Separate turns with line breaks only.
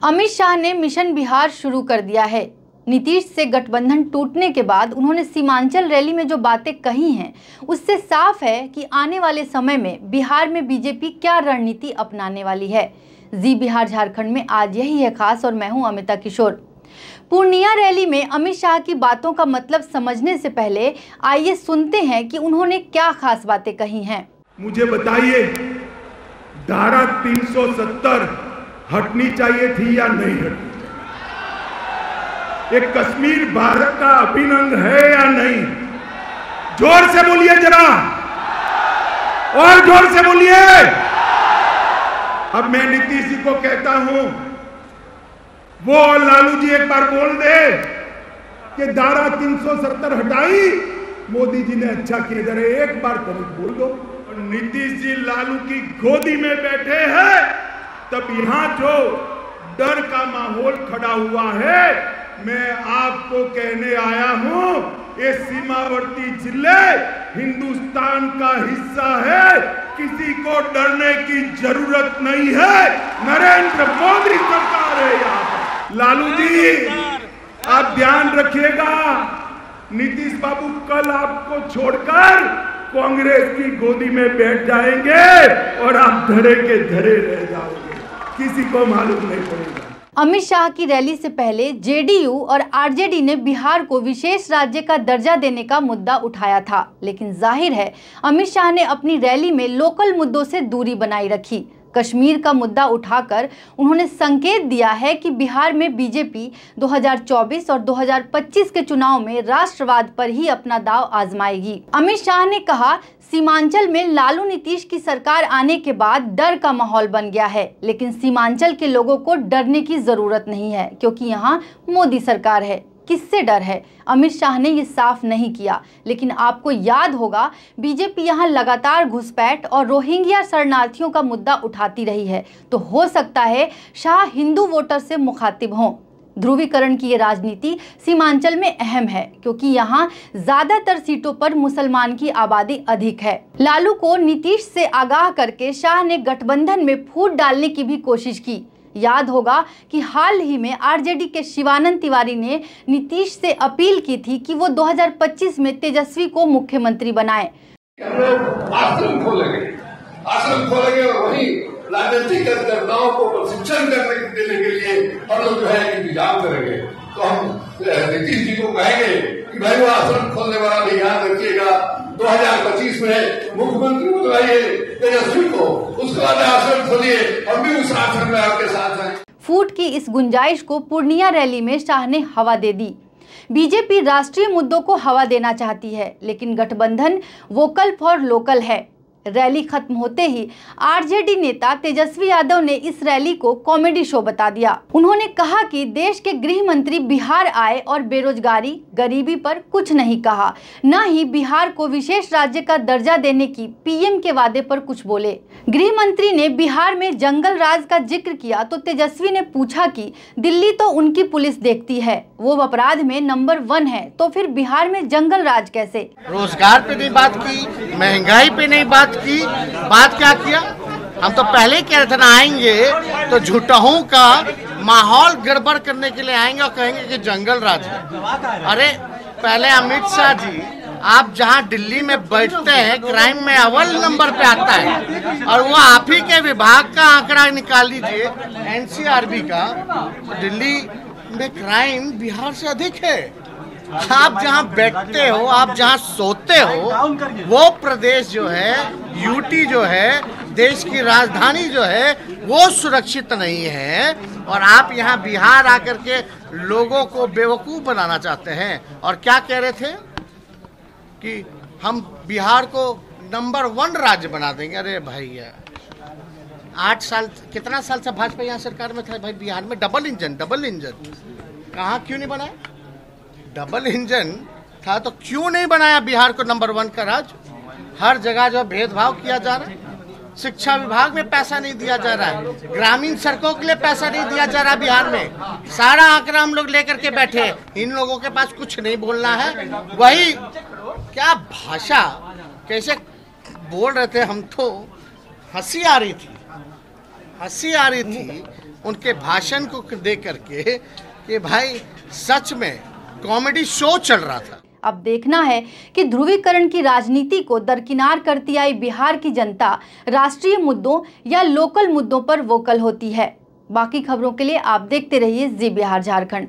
अमित शाह ने मिशन बिहार शुरू कर दिया है। नीतीश से गठबंधन टूटने के बाद उन्होंने सीमांचल रैली में जो बातें कही हैं, उससे साफ है कि आने वाले समय में बिहार में बीजेपी क्या रणनीति अपनाने वाली है। जी बिहार झारखंड में आज यही है खास और मैं हूं अमिता किशोर। पूर्णिया रैली में अमित शाह की बातों का मतलब समझने से पहले आइए सुनते हैं कि उन्होंने क्या खास बातें कही हैं।
मुझे बताइए, धारा 370 हटनी चाहिए थी या नहीं हटनी? एक कश्मीर भारत का अभिन्न अंग है या नहीं? जोर से बोलिए जरा, और जोर से बोलिए। अब मैं नीतीश जी को कहता हूं, वो और लालू जी एक बार बोल दे कि धारा 370 हटाई, मोदी जी ने अच्छा किया, जरा एक बार तो बोल दो। और नीतीश जी लालू की गोदी में बैठे हैं, तब यहां जो डर का माहौल खड़ा हुआ है, मैं आपको कहने आया हूं, ये सीमावर्ती जिले हिंदुस्तान का हिस्सा है, किसी को डरने की जरूरत नहीं है। नरेंद्र मोदी सरकार है यहाँ पर। लालू जी आप ध्यान रखिएगा, नीतीश बाबू कल आपको छोड़कर कांग्रेस की गोदी में बैठ जाएंगे और आप धरे के धरे रह जाओगे, किसी को मालूम नहीं पड़ेगा।
अमित शाह की रैली से पहले जेडीयू और आरजेडी ने बिहार को विशेष राज्य का दर्जा देने का मुद्दा उठाया था, लेकिन जाहिर है अमित शाह ने अपनी रैली में लोकल मुद्दों से दूरी बनाई रखी। कश्मीर का मुद्दा उठाकर उन्होंने संकेत दिया है कि बिहार में बीजेपी 2024 और 2025 के चुनाव में राष्ट्रवाद पर ही अपना दांव आजमाएगी। अमित शाह ने कहा, सीमांचल में लालू नीतीश की सरकार आने के बाद डर का माहौल बन गया है, लेकिन सीमांचल के लोगों को डरने की जरूरत नहीं है, क्योंकि यहाँ मोदी सरकार है। किससे डर है? अमित शाह ने ये साफ नहीं किया, लेकिन आपको याद होगा बीजेपी यहाँ लगातार घुसपैठ और रोहिंग्या शरणार्थियों का मुद्दा उठाती रही है, तो हो सकता है शाह हिंदू वोटर से मुखातिब हों। ध्रुवीकरण की ये राजनीति सीमांचल में अहम है, क्योंकि यहाँ ज्यादातर सीटों पर मुसलमान की आबादी अधिक है। लालू को नीतीश से आगाह करके शाह ने गठबंधन में फूट डालने की भी कोशिश की। याद होगा कि हाल ही में आरजेडी के शिवानंद तिवारी ने नीतीश से अपील की थी कि वो 2025 में तेजस्वी को मुख्यमंत्री बनाएं।
आश्रम खोलेंगे और वही राजनीतिक कार्यकर्ताओं को प्रशिक्षण देने के लिए हम लोग जो है इंतजाम करेंगे। तो हम नीतीश जी को कहेंगे कि भाई वो आश्रम खोलने वाला भी ध्यान रखिएगा, 2025 में मुख्यमंत्री बनवाइए तेजस्वी को, उसके बाद आश्रम खोलिए, हम भी उस आश्रम में आपके साथ हैं।
फूट की इस गुंजाइश को पूर्णिया रैली में शाह ने हवा दे दी। बीजेपी राष्ट्रीय मुद्दों को हवा देना चाहती है, लेकिन गठबंधन वोकल फॉर लोकल है। रैली खत्म होते ही आरजेडी नेता तेजस्वी यादव ने इस रैली को कॉमेडी शो बता दिया। उन्होंने कहा कि देश के गृह मंत्री बिहार आए और बेरोजगारी, गरीबी पर कुछ नहीं कहा, न ही बिहार को विशेष राज्य का दर्जा देने की पीएम के वादे पर कुछ बोले। गृह मंत्री ने बिहार में जंगल राज का जिक्र किया तो तेजस्वी ने पूछा कि दिल्ली तो उनकी पुलिस देखती है, वो अपराध में नंबर 1 है, तो फिर बिहार में जंगल राज कैसे?
रोजगार पे नहीं बात की, महंगाई पे नहीं बात की, बात क्या किया? हम तो पहले कह रहे थे ना, आएंगे तो झूठों का माहौल गड़बड़ करने के लिए आएंगे और कहेंगे कि जंगल राज है। अरे पहले अमित शाह जी, आप जहां दिल्ली में बैठते हैं, क्राइम में अव्वल नंबर पे आता है, और वो आप ही के विभाग का आंकड़ा निकाल लीजिए एनसीआरबी का, तो दिल्ली में क्राइम बिहार से अधिक है। आप जहां बैठते हो, आप जहां सोते हो, वो प्रदेश जो है, यूटी जो है, देश की राजधानी जो है, वो सुरक्षित नहीं है, और आप यहां बिहार आकर के लोगों को बेवकूफ बनाना चाहते हैं। और क्या कह रहे थे कि हम बिहार को नंबर 1 राज्य बना देंगे। अरे भैया, 8 साल, कितना साल से भाजपा यहाँ सरकार में था भाई? बिहार में डबल इंजन कहाँ, क्यों नहीं बनाया? डबल इंजन था तो क्यों नहीं बनाया बिहार को नंबर 1 का राज्य? हर जगह जो भेदभाव किया जा रहा है, शिक्षा विभाग में पैसा नहीं दिया जा रहा है, ग्रामीण सड़कों के लिए पैसा नहीं दिया जा रहा बिहार में। सारा आंकड़ा हम लोग लेकर के बैठे, इन लोगों के पास कुछ नहीं बोलना है। वही क्या भाषा कैसे बोल रहे थे, हम तो हंसी आ रही थी उनके भाषण को देख करके कि भाई सच में कॉमेडी शो चल रहा था।
अब देखना है कि ध्रुवीकरण की राजनीति को दरकिनार करती आई बिहार की जनता राष्ट्रीय मुद्दों या लोकल मुद्दों पर वोकल होती है। बाकी खबरों के लिए आप देखते रहिए जी बिहार झारखंड।